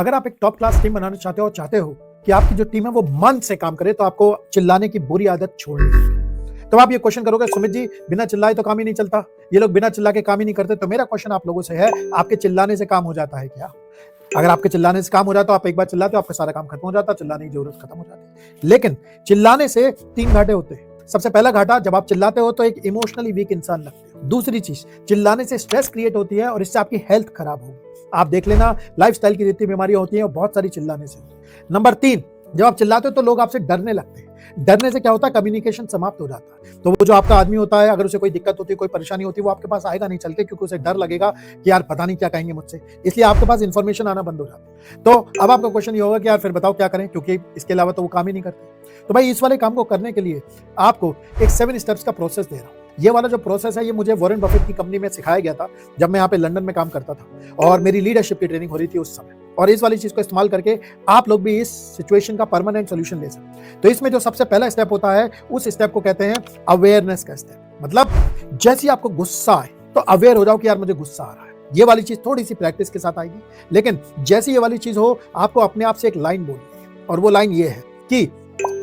अगर आप एक टॉप क्लास टीम बनाना चाहते हो कि आपकी जो टीम है वो मन से काम करे, तो आपको चिल्लाने की बुरी आदत छोड़नी है। तो आप ये क्वेश्चन करोगे, सुमित जी बिना चिल्लाए तो काम ही नहीं चलता, ये लोग बिना चिल्ला के काम ही नहीं करते। तो मेरा क्वेश्चन आप लोगों से है, आपके चिल्लाने से काम हो जाता है क्या? अगर आपके चिल्लाने से काम हो जाता तो आप एक बार चिल्लाते हो, आपका सारा काम खत्म हो जाता, चिल्लाने की जरूरत खत्म हो जाती। लेकिन चिल्लाने से 3 घाटे होते हैं। सबसे पहला घाटा, जब आप चिल्लाते हो तो एक इमोशनली वीक इंसान लगते हो। दूसरी चीज, चिल्लाने से स्ट्रेस क्रिएट होती है और इससे आपकी हेल्थ खराब होगी। आप देख लेना, लाइफस्टाइल की जितनी बीमारियां होती हैं वो बहुत सारी चिल्लाने से। नंबर 3, जब आप चिल्लाते हो तो लोग आपसे डरने लगते हैं। डरने से क्या होता है, कम्युनिकेशन समाप्त हो जाता है। तो वो जो आपका आदमी होता है, अगर उसे कोई दिक्कत होती है, कोई परेशानी होती है, वो आपके पास आएगा नहीं चल के, क्योंकि उसे डर लगेगा कि यार पता नहीं क्या कहेंगे मुझसे, इसलिए आपके पास इंफॉर्मेशन आना बंद हो जाती है। तो अब आपका क्वेश्चन ये होगा कि यार फिर बताओ क्या करें, क्योंकि इसके अलावा तो वो काम ही नहीं करते। तो भाई इस वाले काम को करने के लिए आपको एक 7 स्टेप्स का प्रोसेस दे रहा हूं। ये वाला जो प्रोसेस है, ये मुझे वॉरेन बफेट की कंपनी में सिखाया गया था जब मैं यहाँ पे लंदन में काम करता था और मेरी लीडरशिप की ट्रेनिंग हो रही थी उस समय। और इस वाली चीज को इस्तेमाल करके आप लोग भी इस सिचुएशन का परमानेंट सोल्यूशन ले सकते हैं। तो इसमें जो सबसे पहला स्टेप होता है, उस स्टेप को कहते हैं अवेयरनेस का स्टेप। मतलब जैसे ही आपको गुस्सा आए तो अवेयर हो जाओ कि यार मुझे गुस्सा आ रहा है। ये वाली चीज थोड़ी सी प्रैक्टिस के साथ आएगी, लेकिन जैसे ये वाली चीज हो, आपको अपने आप से एक लाइन बोलनी है, और वो लाइन ये है कि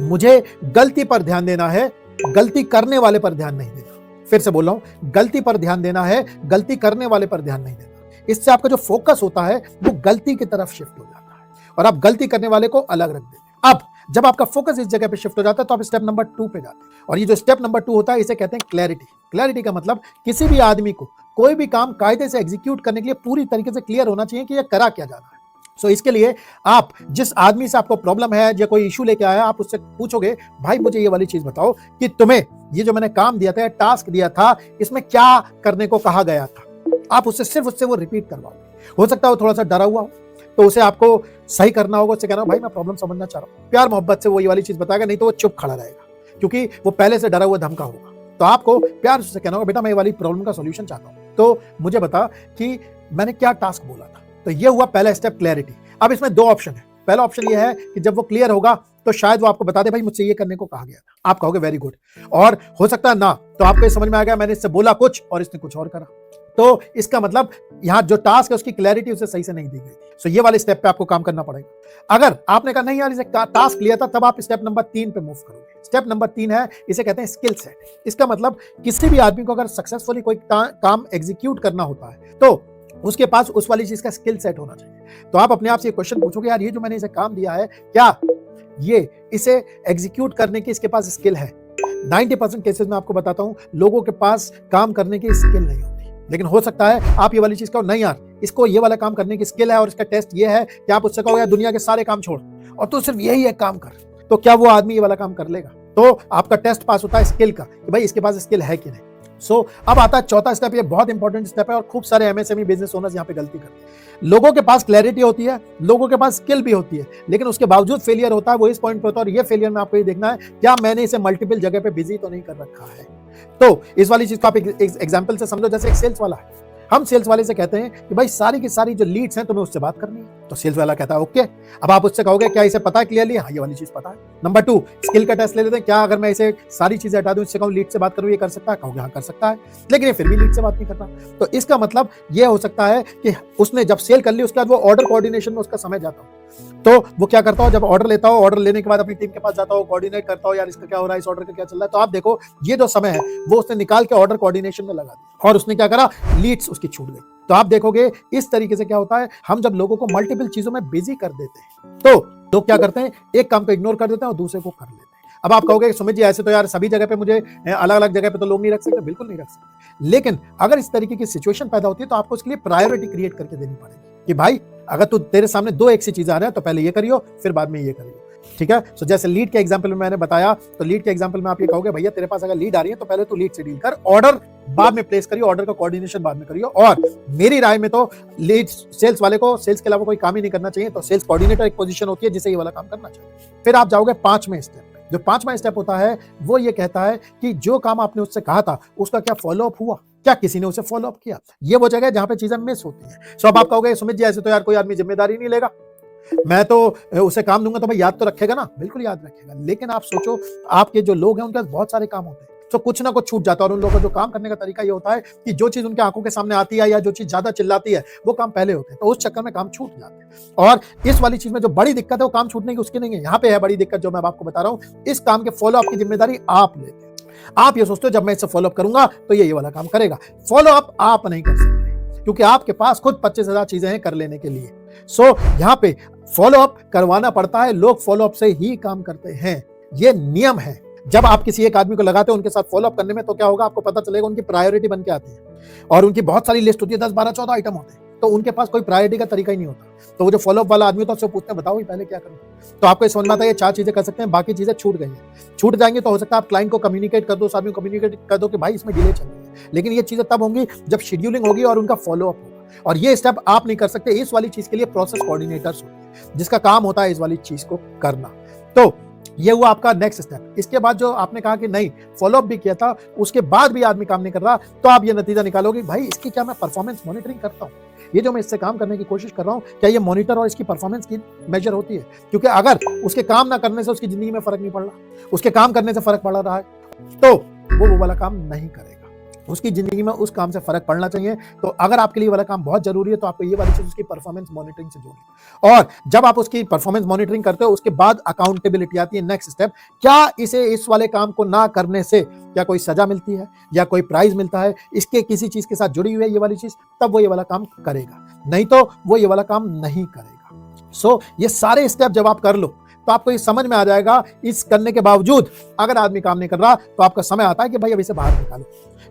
मुझे गलती पर ध्यान देना है, गलती करने वाले पर ध्यान नहीं देना। फिर से बोल रहा हूं, गलती पर ध्यान देना है, गलती करने वाले पर ध्यान नहीं देना। इससे आपका जो फोकस होता है वो गलती की तरफ शिफ्ट हो जाता है और आप गलती करने वाले को अलग रख देते हैं। अब जब आपका फोकस इस जगह पे शिफ्ट हो जाता है तो आप स्टेप नंबर 2 पे जाते हैं, और ये जो स्टेप नंबर 2 होता है इसे कहते हैं क्लैरिटी। क्लैरिटी का मतलब किसी भी आदमी को कोई भी काम कायदे से एग्जीक्यूट करने के लिए पूरी तरीके से क्लियर होना चाहिए कि यह करा क्या जाना है। सो इसके लिए आप जिस आदमी से आपको प्रॉब्लम है या कोई इशू लेके आया, आप उससे पूछोगे, भाई मुझे ये वाली चीज बताओ कि तुम्हें ये जो मैंने काम दिया था, टास्क दिया था, इसमें क्या करने को कहा गया था। आप उससे सिर्फ उससे वो रिपीट करवाओगे। हो सकता है वो थोड़ा सा डरा हुआ हो, तो उसे आपको सही करना होगा, उससे कहना भाई मैं प्रॉब्लम समझना चाह रहा हूँ। प्यार मोहब्बत से वो ये वाली चीज बताएगा, नहीं तो वो चुप खड़ा रहेगा, क्योंकि वो पहले से डरा हुआ धमका होगा। तो आपको प्यार से कहना होगा, बेटा मैं ये वाली प्रॉब्लम का सॉल्यूशन चाहता हूँ, तो मुझे बता कि मैंने क्या टास्क बोला था। तो ये हुआ पहला स्टेप, क्लैरिटी। अब इसमें 2 ऑप्शन है। पहला ऑप्शन ये है कि जब वो क्लियर होगा तो शायद वो आपको बता दे, भाई मुझसे ये करने को कहा गया था। आप कहोगे वेरी गुड, और हो सकता है ना, तो आपको ये समझ में आ गया मैंने इससे बोला कुछ और इसने कुछ और करा। तो इसका मतलब यहाँ जो टास्क है उसकी क्लैरिटी उसे सही से नहीं दी गई। सो ये वाले स्टेप पे आपको काम करना पड़ेगा। अगर आपने कहा नहीं यार इसे टास्क लिया था, तब आप स्टेप नंबर 3 पे मूव करोगे। स्टेप नंबर 3 है, इसे कहते हैं स्किल सेट। इसका मतलब किसी भी आदमी को अगर सक्सेसफुली कोई काम एग्जीक्यूट करना होता है तो उसके पास उस वाली चीज का स्किल सेट होना चाहिए। तो आप अपने आप से क्वेश्चन पूछोगे, यार ये जो मैंने इसे काम दिया है, क्या ये इसे एग्जीक्यूट करने की इसके पास स्किल है? 90% केसेस में आपको बताता हूं, लोगों के पास काम करने की स्किल नहीं होती। लेकिन हो सकता है आप ये वाली चीज कहो, नहीं यार इसको ये वाला काम करने की स्किल है और इसका टेस्ट ये है कि आप उससे कहो यार दुनिया के सारे काम छोड़ और तू सिर्फ यही एक काम कर, तो क्या वो आदमी ये वाला काम कर लेगा? तो आपका टेस्ट पास होता है स्किल का, कि भाई इसके पास स्किल है कि नहीं। अब आता है चौथा स्टेप। ये बहुत इंपॉर्टेंट स्टेप है और खूब सारे एमएसएमई बिजनेस ओनर्स यहाँ पे गलती करते हैं। लोगों के पास क्लैरिटी होती है, लोगों के पास स्किल भी होती है, लेकिन उसके बावजूद फेलियर होता है। वो इस पॉइंट पे होता है, और ये फेलियर में आपको ये देखना है, क्या मैंने इसे मल्टीपल जगह पे बिजी तो नहीं कर रखा है। तो इस वाली चीज को आप एग्जाम्पल से समझो। जैसे एक सेल्स वाला है, हम सेल्स वाले से कहते हैं कि भाई सारी की सारी जो लीड्स हैं तुम्हें उससे बात करनी है। तो सेल्स वाला कहता है ओके। अब आप उससे कहोगे क्या इसे पता है क्लियरली? हाँ ये वाली चीज पता है। नंबर 2, स्किल का टेस्ट ले लेते हैं। क्या अगर मैं इसे सारी चीजें हटा दूं, इससे कहूं लीड से बात करूं, ये कर सकता है? कहोगे हाँ कर सकता है, लेकिन ये फिर भी लीड से बात नहीं करता। तो इसका मतलब ये हो सकता है कि उसने जब सेल कर ली उसके बाद वो ऑर्डर कोऑर्डिनेशन में उसका समय जाता हो। तो वो क्या करता हो, जब ऑर्डर लेता हो, ऑर्डर लेने के बाद अपनी टीम के पास जाता हो, कोऑर्डिनेट करता हो, यार इसका क्या हो रहा है, इस ऑर्डर का क्या चल रहा है। तो आप देखो ये जो समय है वो उसने निकाल के ऑर्डर कोऑर्डिनेशन में लगा दिया, और उसने क्या करा, लीड्स उसकी छूट गई। तो आप देखोगे इस तरीके से क्या होता है, हम जब लोगों को मल्टीपल चीजों में बिजी कर देते हैं तो लोग क्या करते हैं, एक काम को इग्नोर कर देते हैं और दूसरे को कर लेते हैं। अब आप कहोगे सुमित जी ऐसे तो यार सभी जगह पे मुझे अलग अलग जगह पे तो लोग नहीं रख सकते। बिल्कुल नहीं रख सकते, लेकिन अगर इस तरीके की सिचुएशन पैदा होती है तो आपको उसके लिए प्रायोरिटी क्रिएट करके देनी पड़ेगी कि भाई अगर तू तेरे सामने 2 एक सी चीज आ रहे हैं तो पहले ये करियो, फिर बाद में ये करियो। ठीक है। सो जैसे लीड के एग्जांपल में मैंने बताया, तो लीड के एग्जांपल में आप ये कहोगे भैया तेरे पास अगर लीड आ रही है तो पहले तू लीड से डील कर, ऑर्डर बाद में प्लेस करियो, ऑर्डर का कोऑर्डिनेशन बाद में करियो। और मेरी राय में तो लीड सेल्स वाले को सेल्स के अलावा कोई काम ही नहीं करना चाहिए। तो सेल्स कोऑर्डिनेटर एक पोजीशन होती है जिसे ये वाला काम करना चाहिए। फिर आप जाओगे 5वें स्टेप पे। जो 5वां स्टेप होता है वो ये कहता है कि जो काम आपने उससे कहा था उसका क्या फॉलोअप हुआ, क्या किसी ने उसे फॉलोअप किया। ये वो जगह है जहां पे चीजें मिस होती हैं। सो अब आप कहोगे सुमित जी ऐसे तो यार कोई आदमी जिम्मेदारी नहीं लेगा, मैं तो उसे काम दूंगा तो भाई याद तो रखेगा ना। बिल्कुल याद रखेगा, लेकिन आप सोचो आपके जो लोग हैं उनके पास बहुत सारे काम होते हैं। तो कुछ ना कुछ छूट जाता है और उन लोगों का जो काम करने का तरीका ये होता है कि जो चीज उनके आंखों के सामने आती है या जो चीज ज्यादा चिल्लाती है वो काम पहले होते हैं, तो उस चक्कर में काम छूट जाते हैं। और इस वाली चीज में जो बड़ी दिक्कत है वो काम छूटने की उसकी नहीं है, यहाँ पे है बड़ी दिक्कत जो मैं आपको बता रहा हूँ। इस काम के फॉलो अप की जिम्मेदारी आप लेते हैं। आप ये सोचते हो जब मैं इससे फॉलो अप करूंगा तो ये वाला काम करेगा। फॉलो अप आप नहीं कर सकते क्योंकि आपके पास खुद 25,000 चीजें हैं कर लेने के लिए। सो यहाँ पे फॉलो अप करवाना पड़ता है, लोग फॉलो अप से ही काम करते हैं, ये नियम है। जब आप किसी एक आदमी को लगाते हो उनके साथ फॉलो अप करने में तो क्या होगा, आपको पता चलेगा उनकी प्रायोरिटी बन के आती है और उनकी बहुत सारी लिस्ट होती है, 10, 12, 14 आइटम होते हैं, तो उनके पास कोई प्रायोरिटी का तरीका ही नहीं होता। तो वो जो फॉलो अप वाला आदमी होता है उससे पूछते हैं बताओ पहले क्या करूं, तो आपको समझ में आता है ये 4 चीजें कर सकते हैं, बाकी चीजें छूट गई हैं। छूट जाएंगे तो हो सकता है आप क्लाइंट को कम्युनिकेट कर दो, उस आदमी को कम्युनिकेट कर दो कि भाई इसमें डिले चल रही है, लेकिन ये चीजें तब होंगी जब शेड्यूलिंग होगी और उनका फॉलो अप होगा। और ये स्टेप आप नहीं कर सकते, इस वाली चीज के लिए प्रोसेस कोऑर्डिनेटर्स होते हैं जिसका काम होता है इस वाली चीज को करना। तो ये हुआ आपका नेक्स्ट स्टेप। इसके बाद जो आपने कहा कि नहीं फॉलो अप भी किया था उसके बाद भी आदमी काम नहीं कर रहा, तो आप ये नतीजा निकालोगे भाई इसकी क्या मैं परफॉर्मेंस मॉनिटरिंग करता हूँ, ये जो मैं इससे काम करने की कोशिश कर रहा हूँ क्या ये मॉनिटर और इसकी परफॉर्मेंस की मेजर होती है। क्योंकि अगर उसके काम ना करने से उसकी जिंदगी में फर्क नहीं पड़ रहा, उसके काम करने से फर्क पड़ रहा है, तो वो वाला काम नहीं करेगा। उसकी जिंदगी में उस काम से फर्क पड़ना चाहिए। तो अगर आपके लिए वाला काम बहुत जरूरी है तो आपको ये वाली चीज उसकी परफॉर्मेंस मॉनिटरिंग से जोड़नी। और जब आप उसकी परफॉर्मेंस मॉनिटरिंग करते हो उसके बाद अकाउंटेबिलिटी आती है, नेक्स्ट स्टेप। क्या इसे इस वाले काम को ना करने से क्या कोई सजा मिलती है या कोई प्राइज मिलता है, इसके किसी चीज के साथ जुड़ी हुई है ये वाली चीज, तब वो ये वाला काम करेगा, नहीं तो वो ये वाला काम नहीं करेगा। सो ये सारे स्टेप जब आप कर लो तो आपको ये समझ में आ जाएगा। इस करने के बावजूद अगर आदमी काम नहीं कर रहा तो आपका समय आता है कि भाई अब इसे बाहर निकालो,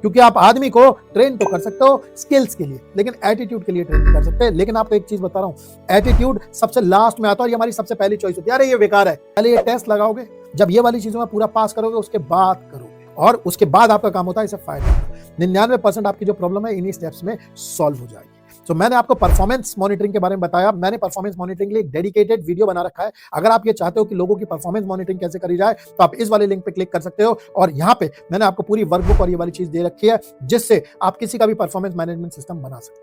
क्योंकि आप आदमी को ट्रेन तो कर सकते हो स्किल्स के लिए लेकिन एटीट्यूड के लिए ट्रेन नहीं कर सकते। लेकिन आपको एक चीज बता रहा हूं, एटीट्यूड सबसे लास्ट में आता है और ये हमारी सबसे पहली चॉइस होती है। अरे ये बेकार है, पहले ये टेस्ट लगाओगे, जब ये वाली चीजों में पूरा पास करोगे उसके बाद करोगे और उसके बाद आपका काम होता है इसे फायदा। 99% आपकी जो प्रॉब्लम है इन्हीं स्टेप्स में सॉल्व हो जाएगी। तो मैंने आपको परफॉर्मेंस मॉनिटरिंग के बारे में बताया। मैंने परफॉर्मेंस मॉनिटरिंग के लिए एक डेडिकेटेड वीडियो बना रखा है। अगर आप ये चाहते हो कि लोगों की परफॉर्मेंस मॉनिटरिंग कैसे करी जाए तो आप इस वाले लिंक पे क्लिक कर सकते हो और यहाँ पे मैंने आपको पूरी वर्कबुक और ये वाली चीज दे रखी है जिससे आप किसी का भी परफॉर्मेंस मैनेजमेंट सिस्टम बना सकते हो।